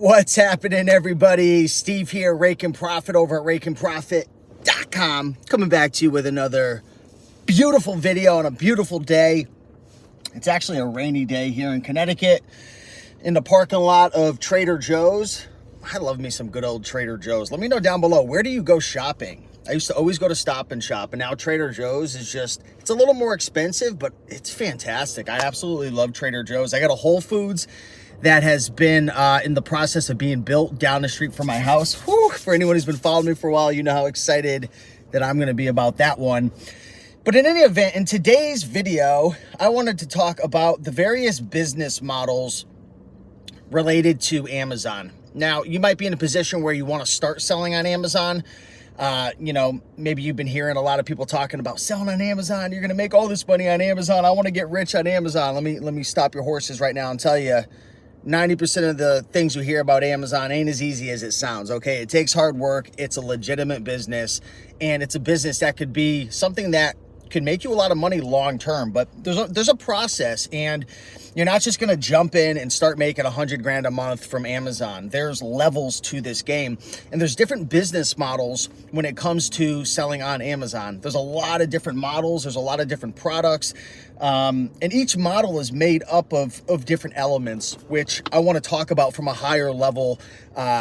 What's happening, everybody? Steve here, Rake and Profit over at rakeandprofit.com. Coming back to you with another beautiful video on a beautiful day. It's actually a rainy day here in Connecticut in the parking lot of Trader Joe's. I love me some good old Trader Joe's. Let me know down below, where do you go shopping? I used to always go to Stop and Shop, and now Trader Joe's is just, it's a little more expensive, but it's fantastic. I absolutely love Trader Joe's. I got a Whole Foods that has been in the process of being built down the street from my house. Whew, for anyone who's been following me for a while, you know how excited that I'm gonna be about that one. But in any event, in today's video, I wanted to talk about the various business models related to Amazon. Now, you might be in a position where you wanna start selling on Amazon. You know, maybe you've been hearing a lot of people talking about selling on Amazon. You're gonna make all this money on Amazon. I wanna get rich on Amazon. Let me stop your horses right now and tell you, 90% of the things you hear about Amazon ain't as easy as it sounds, okay? It takes hard work. It's a legitimate business, and it's a business that could be something that can make you a lot of money long term, but there's a process, and you're not just gonna jump in and start making 100 grand a month from Amazon. There's levels to this game, and there's different business models when it comes to selling on Amazon. There's a lot of different models, there's a lot of different products, and each model is made up of different elements, which I wanna talk about from a higher level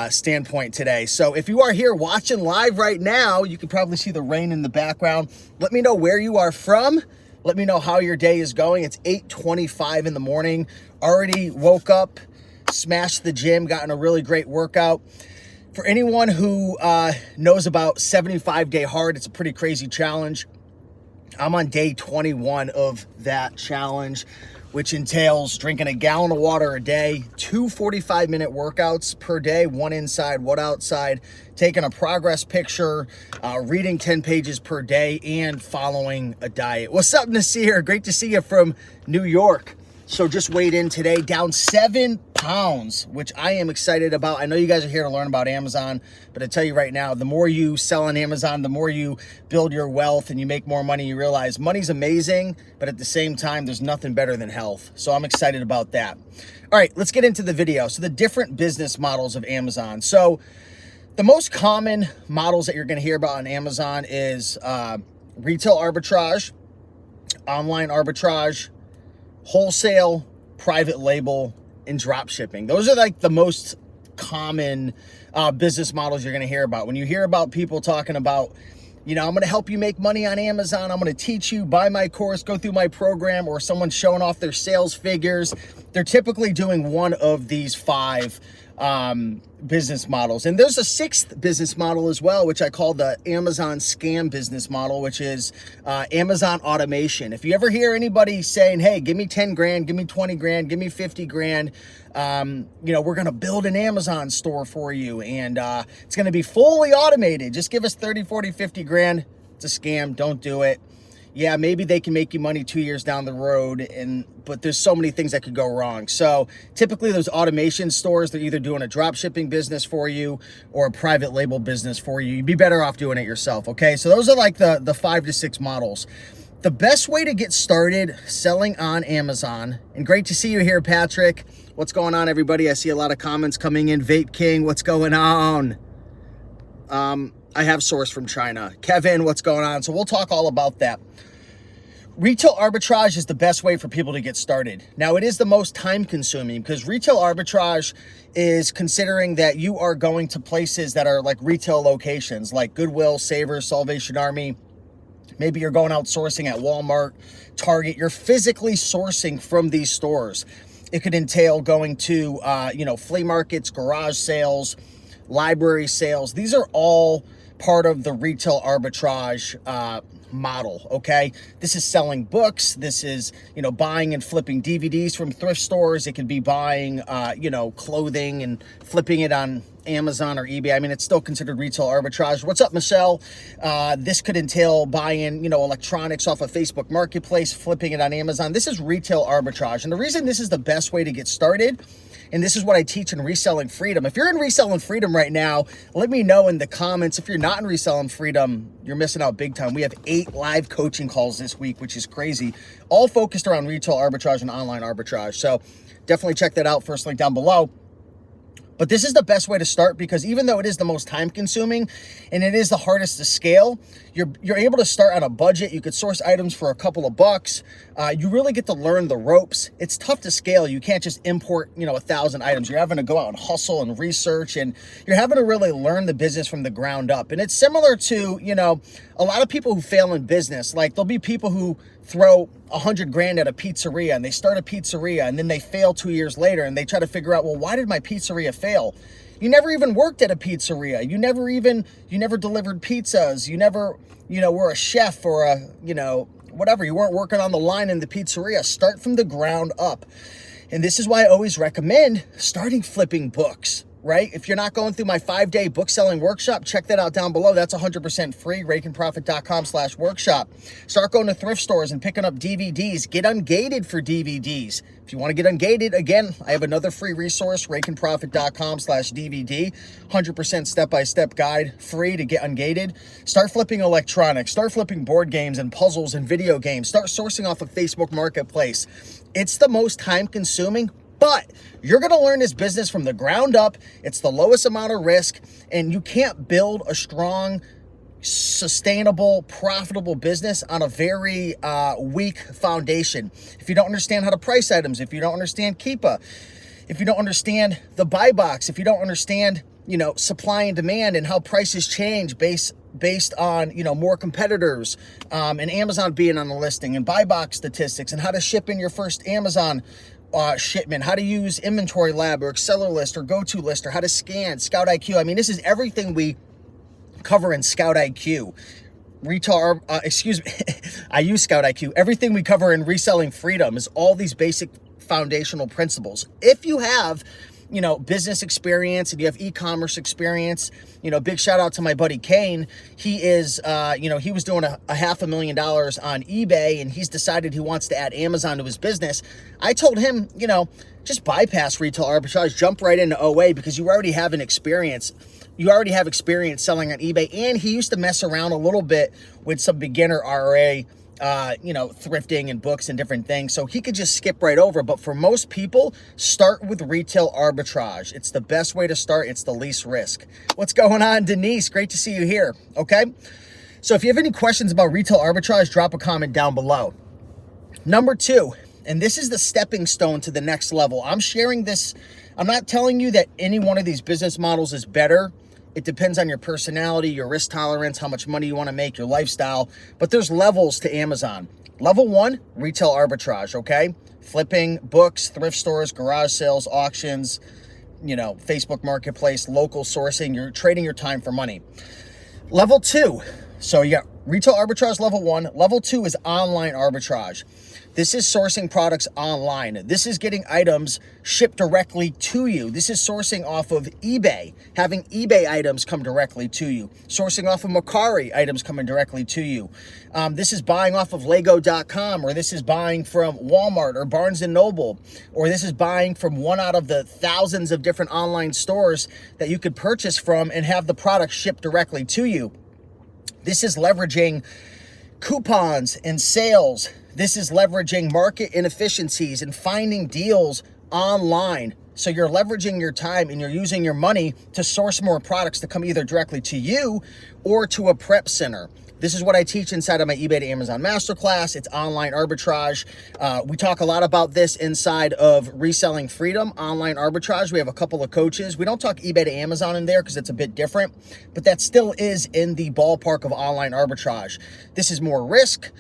standpoint today. So if you are here watching live right now, you can probably see the rain in the background. Let me know where you are from. Let me know how your day is going. It's 8:25 in the morning. Already woke up, smashed the gym, gotten a really great workout. For anyone who knows about 75-day hard, it's a pretty crazy challenge. I'm on day 21 of that challenge, which entails drinking a gallon of water a day, 2 45-minute workouts per day, one inside, one outside, taking a progress picture, reading 10 pages per day, and following a diet. What's up, Nasir? Great to see you from New York. So just weighed in today, down 7 pounds, which I am excited about. I know you guys are here to learn about Amazon, but I tell you right now, the more you sell on Amazon, the more you build your wealth and you make more money, you realize money's amazing, but at the same time, there's nothing better than health. So I'm excited about that. All right, let's get into the video. So the different business models of Amazon. So the most common models that you're gonna hear about on Amazon is retail arbitrage, online arbitrage, wholesale, private label, and drop shipping. Those are like the most common business models you're gonna hear about. When you hear about people talking about, you know, I'm gonna help you make money on Amazon, I'm gonna teach you, buy my course, go through my program, or someone's showing off their sales figures, they're typically doing one of these 5 business models. And there's a 6th business model as well, which I call the Amazon scam business model, which is Amazon automation. If you ever hear anybody saying, hey, give me 10 grand, give me 20 grand, give me 50 grand, you know, we're gonna build an Amazon store for you, and it's gonna be fully automated. Just give us 30, 40, 50 grand. It's a scam, don't do it. Yeah, maybe they can make you money 2 years down the road, but there's so many things that could go wrong. So typically those automation stores, they're either doing a drop shipping business for you or a private label business for you. You'd be better off doing it yourself, okay? So those are like the 5 to 6 models. The best way to get started selling on Amazon, and great to see you here, Patrick. What's going on, everybody? I see a lot of comments coming in. Vape King, what's going on? I have sourced from China. Kevin, what's going on? So we'll talk all about that. Retail arbitrage is the best way for people to get started. Now, it is the most time consuming because retail arbitrage is considering that you are going to places that are like retail locations like Goodwill, Savers, Salvation Army. Maybe you're going out sourcing at Walmart, Target. You're physically sourcing from these stores. It could entail going to, you know, flea markets, garage sales, library sales. These are all part of the retail arbitrage model, okay? This is selling books. This is, you know, buying and flipping DVDs from thrift stores. It can be buying, you know, clothing and flipping it on Amazon or eBay. I mean, it's still considered retail arbitrage. What's up, Michelle? This could entail buying, you know, electronics off of Facebook Marketplace, flipping it on Amazon. This is retail arbitrage. And the reason this is the best way to get started, and this is what I teach in Reselling Freedom. If you're in Reselling Freedom right now, let me know in the comments. If you're not in Reselling Freedom, you're missing out big time. We have 8 live coaching calls this week, which is crazy, all focused around retail arbitrage and online arbitrage. So definitely check that out. First link down below. But this is the best way to start, because even though it is the most time consuming and it is the hardest to scale, you're able to start on a budget. You could source items for a couple of bucks. You really get to learn the ropes. It's tough to scale. You can't just import, 1,000 items. You're having to go out and hustle and research, and you're having to really learn the business from the ground up. And it's similar to, a lot of people who fail in business. Like, there'll be people who throw 100 grand at a pizzeria, and they start a pizzeria, and then they fail 2 years later, and they try to figure out, well, why did my pizzeria fail? You never even worked at a pizzeria. You never delivered pizzas. You never, were a chef or a, whatever. You weren't working on the line in the pizzeria. Start from the ground up. And this is why I always recommend starting flipping books, right? If you're not going through my 5-day book selling workshop, check that out down below. That's 100% free, rakeandprofit.com/workshop. Start going to thrift stores and picking up DVDs. Get ungated for DVDs. If you want to get ungated, again, I have another free resource, rakeandprofit.com/DVD, 100% step-by-step guide, free to get ungated. Start flipping electronics, start flipping board games and puzzles and video games. Start sourcing off of Facebook Marketplace. It's the most time consuming, but you're going to learn this business from the ground up. It's the lowest amount of risk, and you can't build a strong, sustainable, profitable business on a very weak foundation. If you don't understand how to price items, if you don't understand Keepa, if you don't understand the buy box, if you don't understand, supply and demand and how prices change based on, more competitors, and Amazon being on the listing, and buy box statistics, and how to ship in your first Amazon shipment, how to use Inventory Lab or Seller List or Go-To List, or how to scan Scout IQ. I mean, this is everything we cover in Scout IQ. I use Scout IQ. Everything we cover in Reselling Freedom is all these basic foundational principles. If you have, business experience and you have e-commerce experience, big shout out to my buddy Kane. He is, he was doing a $500,000 on eBay, and he's decided he wants to add Amazon to his business. I told him, just bypass retail arbitrage, jump right into OA, because you already have an experience. You already have experience selling on eBay, and he used to mess around a little bit with some beginner RA, thrifting and books and different things. So he could just skip right over. But for most people, start with retail arbitrage. It's the best way to start. It's the least risk. What's going on, Denise? Great to see you here. Okay. So if you have any questions about retail arbitrage, drop a comment down below. Number 2, and this is the stepping stone to the next level. I'm sharing this. I'm not telling you that any one of these business models is better. It depends on your personality, your risk tolerance, how much money you want to make, your lifestyle. But there's levels to Amazon. Level 1, retail arbitrage, okay? Flipping books, thrift stores, garage sales, auctions, Facebook Marketplace, local sourcing. You're trading your time for money. Level 2, so you got retail arbitrage, level 1. Level 2 is online arbitrage. This is sourcing products online. This is getting items shipped directly to you. This is sourcing off of eBay, having eBay items come directly to you. Sourcing off of Mercari, items coming directly to you. This is buying off of Lego.com, or this is buying from Walmart or Barnes & Noble, or this is buying from one out of the thousands of different online stores that you could purchase from and have the product shipped directly to you. This is leveraging coupons and sales. This is leveraging market inefficiencies and finding deals online. So you're leveraging your time and you're using your money to source more products to come either directly to you or to a prep center. This is what I teach inside of my eBay to Amazon Masterclass. It's online arbitrage. We talk a lot about this inside of Reselling Freedom, online arbitrage. We have a couple of coaches. We don't talk eBay to Amazon in there because it's a bit different, but that still is in the ballpark of online arbitrage. This is more risk.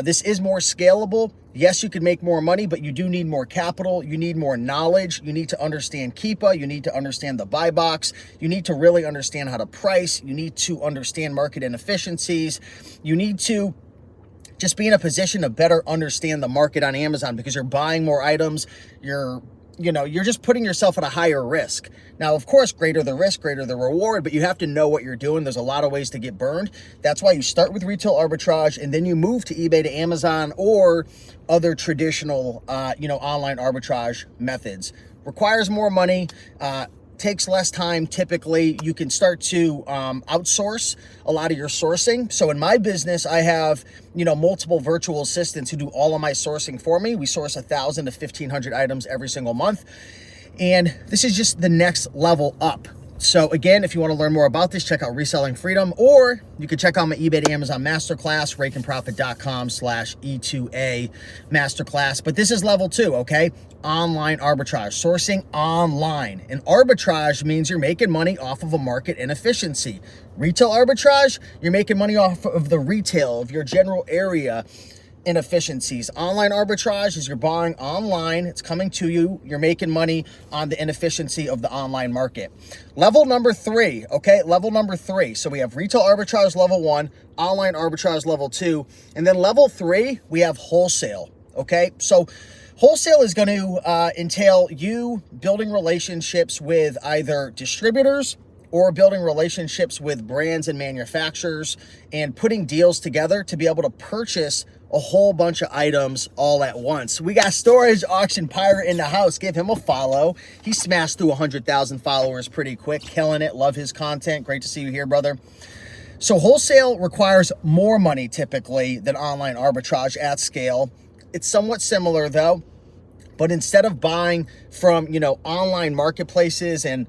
This is more scalable. Yes, you can make more money, but you do need more capital. You need more knowledge. You need to understand Keepa. You need to understand the buy box. You need to really understand how to price. You need to understand market inefficiencies. You need to just be in a position to better understand the market on Amazon, because you're buying more items. You're just putting yourself at a higher risk. Now, of course, greater the risk, greater the reward, but you have to know what you're doing. There's a lot of ways to get burned. That's why you start with retail arbitrage, and then you move to eBay to Amazon or other traditional, online arbitrage methods. Requires more money, takes less time. Typically, you can start to outsource a lot of your sourcing. So in my business, I have, multiple virtual assistants who do all of my sourcing for me. We source 1,000 to 1,500 items every single month. And this is just the next level up. So again, if you want to learn more about this, check out Reselling Freedom, or you can check out my eBay to Amazon Masterclass, rakeandprofit.com/E2A Masterclass. But this is level 2, okay? Online arbitrage, sourcing online. And arbitrage means you're making money off of a market inefficiency. Retail arbitrage, you're making money off of the retail of your general area inefficiencies. Online arbitrage is you're buying online, it's coming to you, you're making money on the inefficiency of the online market. Level number 3, okay? Level number 3. So we have retail arbitrage level 1, online arbitrage level 2, and then level 3, we have wholesale, okay? So wholesale is going to entail you building relationships with either distributors or building relationships with brands and manufacturers and putting deals together to be able to purchase a whole bunch of items all at once. We got Storage Auction Pirate in the house. Give him a follow. He smashed through 100,000 followers pretty quick, killing it. Love his content. Great to see you here, brother. So wholesale requires more money typically than online arbitrage at scale. It's somewhat similar though, but instead of buying from, online marketplaces and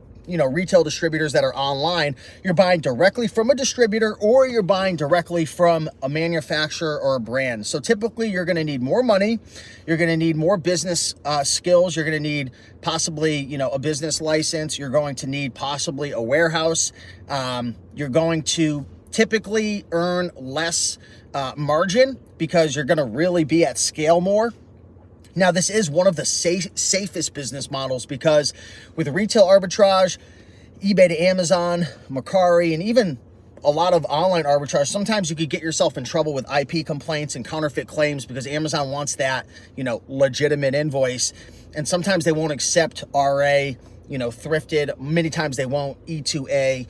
retail distributors that are online, you're buying directly from a distributor or you're buying directly from a manufacturer or a brand. So typically you're going to need more money. You're going to need more business skills. You're going to need possibly, a business license. You're going to need possibly a warehouse. You're going to typically earn less margin because you're going to really be at scale more. Now, this is one of the safest business models because with retail arbitrage, eBay to Amazon, Mercari, and even a lot of online arbitrage, sometimes you could get yourself in trouble with IP complaints and counterfeit claims because Amazon wants that, legitimate invoice. And sometimes they won't accept RA, thrifted. Many times they won't E2A,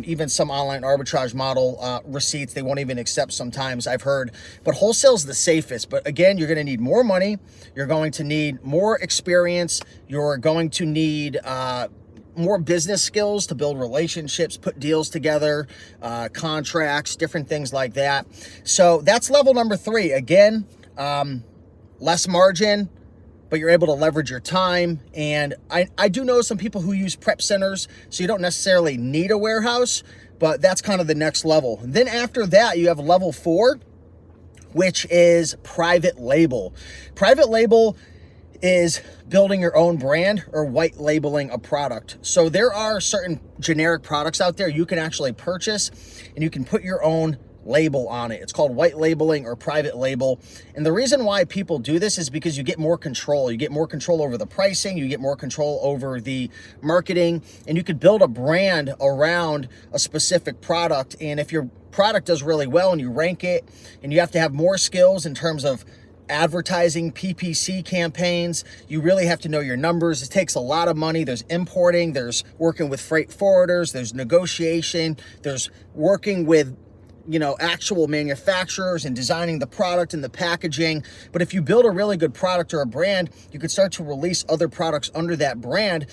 even some online arbitrage model receipts, they won't even accept sometimes, I've heard. But wholesale is the safest. But again, you're going to need more money. You're going to need more experience. You're going to need more business skills to build relationships, put deals together, contracts, different things like that. So that's level number 3. Again, less margin, but you're able to leverage your time. And I do know some people who use prep centers, so you don't necessarily need a warehouse, but that's kind of the next level. And then after that, you have level 4, which is private label. Private label is building your own brand or white labeling a product. So there are certain generic products out there you can actually purchase and you can put your own label on it. It's called white labeling or private label. And the reason why people do this is because you get more control. You get more control over the pricing, you get more control over the marketing, and you could build a brand around a specific product. And if your product does really well and you rank it, and you have to have more skills in terms of advertising, PPC campaigns, you really have to know your numbers. It takes a lot of money. There's importing, there's working with freight forwarders, there's negotiation, there's working with actual manufacturers and designing the product and the packaging. But if you build a really good product or a brand, you could start to release other products under that brand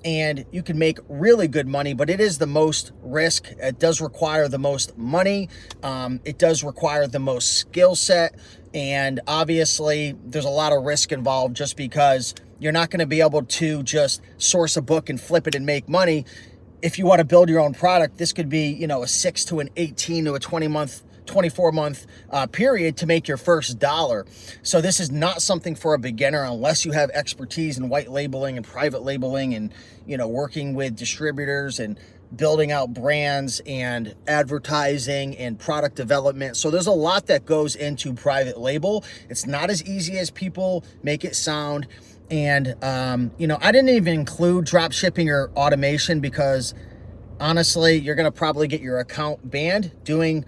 and you can make really good money, but it is the most risk. It does require the most money. It does require the most skill set. And obviously there's a lot of risk involved just because you're not going to be able to just source a book and flip it and make money. If you want to build your own product, this could be, a 6 to an 18 to a 24-month period to make your first dollar. So this is not something for a beginner unless you have expertise in white labeling and private labeling and, working with distributors and building out brands and advertising and product development. So there's a lot that goes into private label. It's not as easy as people make it sound. And, I didn't even include drop shipping or automation because honestly, you're going to probably get your account banned doing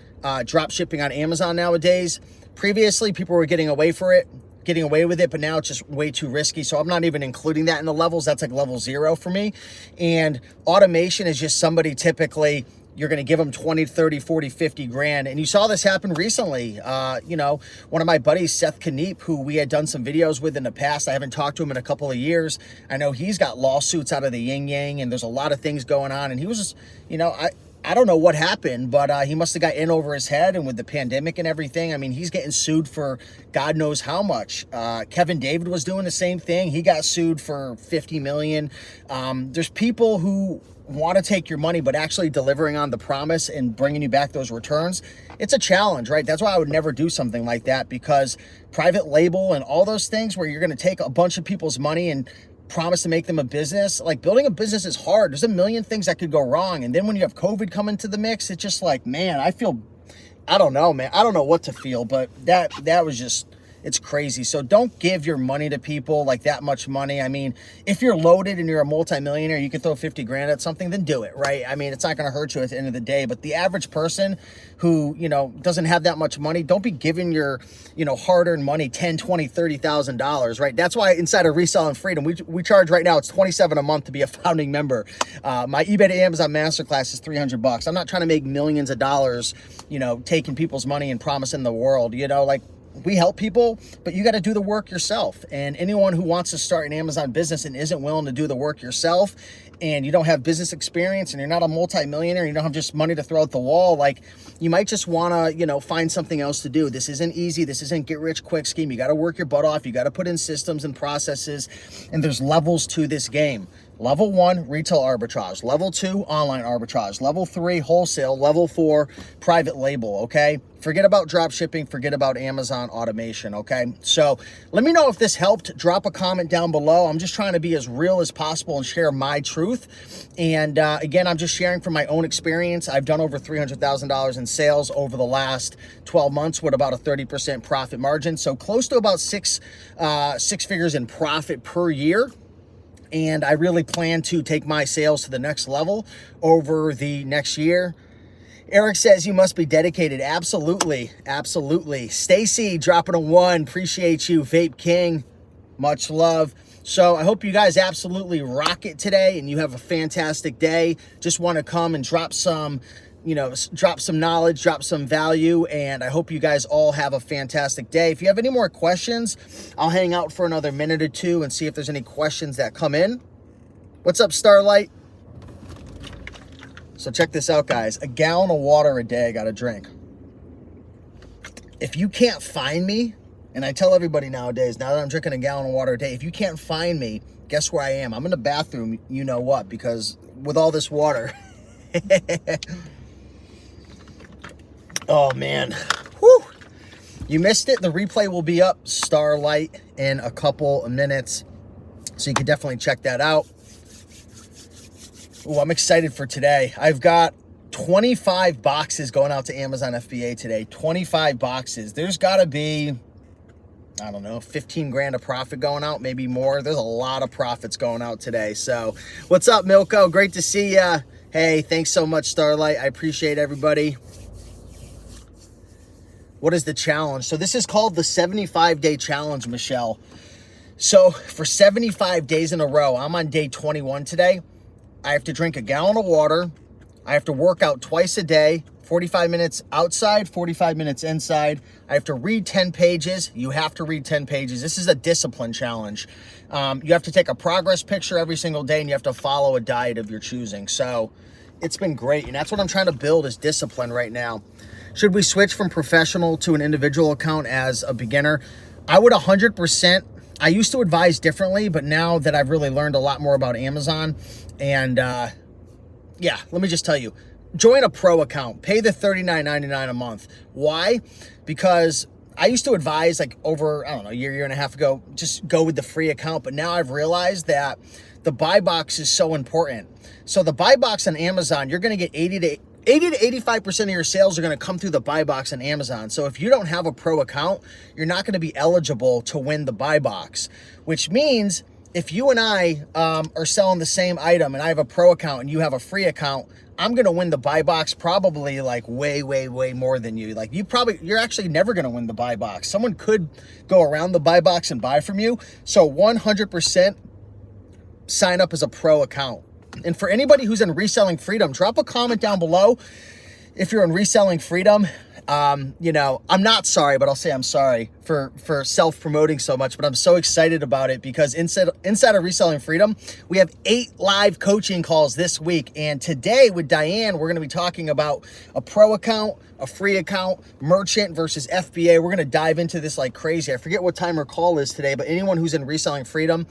drop shipping on Amazon nowadays. Previously, people were getting away with it, but now it's just way too risky. So I'm not even including that in the levels. That's like level 0 for me. And automation is just somebody typically, you're going to give them 20, 30, 40, 50 grand. And you saw this happen recently. One of my buddies, Seth Kniep, who we had done some videos with in the past. I haven't talked to him in a couple of years. I know he's got lawsuits out of the yin yang and there's a lot of things going on. And he was just, I don't know what happened, but he must have got in over his head, and with the pandemic and everything, I mean, he's getting sued for God knows how much. Kevin David was doing the same thing. He got sued for 50 million. There's people who want to take your money, but actually delivering on the promise and bringing you back those returns, it's a challenge, right? That's why I would never do something like that, because private label and all those things where you're going to take a bunch of people's money and promise to make them a business, like building a business is hard. There's a million things that could go wrong. And then when you have COVID come into the mix, it's just like, man, I don't know, man. I don't know what to feel, but that was just, it's crazy. So don't give your money to people, like that much money. I mean, if you're loaded and you're a multimillionaire, you could throw 50 grand at something, then do it, right? I mean, it's not going to hurt you at the end of the day, but the average person who, you know, doesn't have that much money, don't be giving your, you know, hard-earned money, $10, $20, $30,000, right? That's why inside of Reselling Freedom, we charge right now, it's $27 a month to be a founding member. My eBay to Amazon masterclass is $300. I'm not trying to make millions of dollars, you know, taking people's money and promising the world, you know, like, we help people, but you got to do the work yourself. And anyone who wants to start an Amazon business and isn't willing to do the work yourself, and you don't have business experience, and you're not a multi-millionaire, you don't have just money to throw at the wall, like, you might just want to, you know, find something else to do. This isn't easy. This isn't get rich quick scheme. You got to work your butt off. You got to put in systems and processes, and there's levels to this game. Level 1, retail arbitrage. Level 2, online arbitrage. Level 3, wholesale. Level 4, private label, okay? Forget about drop shipping. Forget about Amazon automation, okay? So let me know if this helped. Drop a comment down below. I'm just trying to be as real as possible and share my truth. And again, I'm just sharing from my own experience. I've done over $300,000 in sales over the last 12 months with about a 30% profit margin. So close to about six figures in profit per year. And I really plan to take my sales to the next level over the next year. Eric says you must be dedicated. Absolutely. Absolutely. Stacy dropping a 1. Appreciate you. Vape King. Much love. So I hope you guys absolutely rock it today and you have a fantastic day. Just want to come and drop some, you know, drop some knowledge, drop some value, and I hope you guys all have a fantastic day. If you have any more questions, I'll hang out for another minute or two and see if there's any questions that come in. What's up, Starlight? So check this out, guys. A gallon of water a day I got to drink. If you can't find me, and I tell everybody nowadays, now that I'm drinking a gallon of water a day, if you can't find me, guess where I am? I'm in the bathroom, you know what, because with all this water. Oh, man. Whew. You missed it. The replay will be up, Starlight, in a couple of minutes. So you can definitely check that out. Oh, I'm excited for today. I've got 25 boxes going out to Amazon FBA today. 25 boxes. There's got to be, I don't know, 15 grand of profit going out, maybe more. There's a lot of profits going out today. So what's up, Milko? Great to see ya. Hey, thanks so much, Starlight. I appreciate everybody. What is the challenge? So this is called the 75-day challenge, Michelle. So for 75 days in a row, I'm on day 21 today. I have to drink a gallon of water. I have to work out twice a day, 45 minutes outside, 45 minutes inside. I have to read 10 pages. You have to read 10 pages. This is a discipline challenge. You have to take a progress picture every single day, and you have to follow a diet of your choosing. So it's been great, and that's what I'm trying to build is discipline right now. Should we switch from professional to an individual account as a beginner? I would 100%. I used to advise differently, but now that I've really learned a lot more about Amazon, and yeah, let me just tell you, join a pro account, pay the $39.99 a month. Why? Because I used to advise like over, I don't know, a year and a half ago, just go with the free account. But now I've realized that the buy box is so important. So the buy box on Amazon, you're going to get 80 to 85% of your sales are going to come through the buy box on Amazon. So if you don't have a pro account, you're not going to be eligible to win the buy box, which means if you and I are selling the same item and I have a pro account and you have a free account, I'm going to win the buy box probably like way more than you. Like you're actually never going to win the buy box. Someone could go around the buy box and buy from you. So 100% sign up as a pro account. And for anybody who's in Reselling Freedom, drop a comment down below if you're in Reselling Freedom. You know, I'm not sorry, but I'll say I'm sorry for self-promoting so much, but I'm so excited about it because inside of Reselling Freedom, we have 8 live coaching calls this week. And today with Diane, we're going to be talking about a pro account, a free account, merchant versus FBA. We're going to dive into this like crazy. I forget what time her call is today, but anyone who's in Reselling Freedom,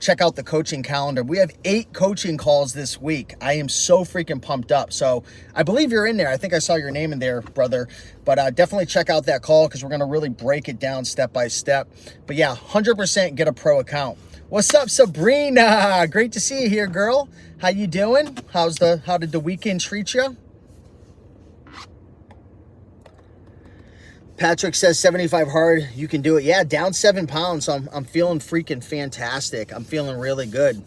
check out the coaching calendar. We have 8 coaching calls this week. I am so freaking pumped up. So I believe you're in there. I think I saw your name in there, brother. But definitely check out that call because we're going to really break it down step by step. But yeah, 100% get a pro account. What's up, Sabrina? Great to see you here, girl. How you doing? How did the weekend treat you? Patrick says 75 hard, you can do it. Yeah, down 7 pounds. So I'm feeling freaking fantastic. I'm feeling really good.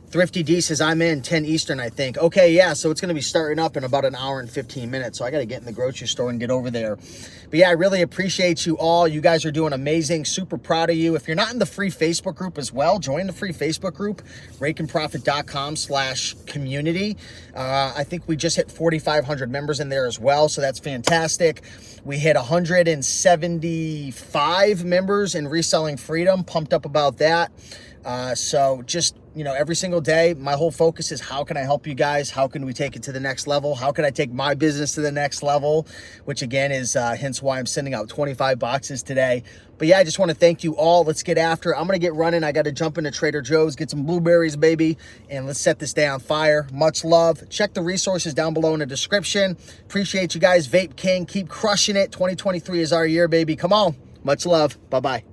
Thrifty D says I'm in 10 Eastern, I think. Okay, yeah, so it's going to be starting up in about an hour and 15 minutes. So I got to get in the grocery store and get over there. But yeah, I really appreciate you all. You guys are doing amazing. Super proud of you. If you're not in the free Facebook group as well, join the free Facebook group, rakeandprofit.com/community. I think we just hit 4,500 members in there as well. So that's fantastic. We hit 175 members in Reselling Freedom. Pumped up about that. So just, you know, every single day, my whole focus is how can I help you guys? How can we take it to the next level? How can I take my business to the next level? Which again is hence why I'm sending out 25 boxes today. But yeah, I just want to thank you all. Let's get after it. I'm going to get running. I got to jump into Trader Joe's, get some blueberries, baby. And let's set this day on fire. Much love. Check the resources down below in the description. Appreciate you guys. Vape King, keep crushing it. 2023 is our year, baby. Come on. Much love. Bye-bye.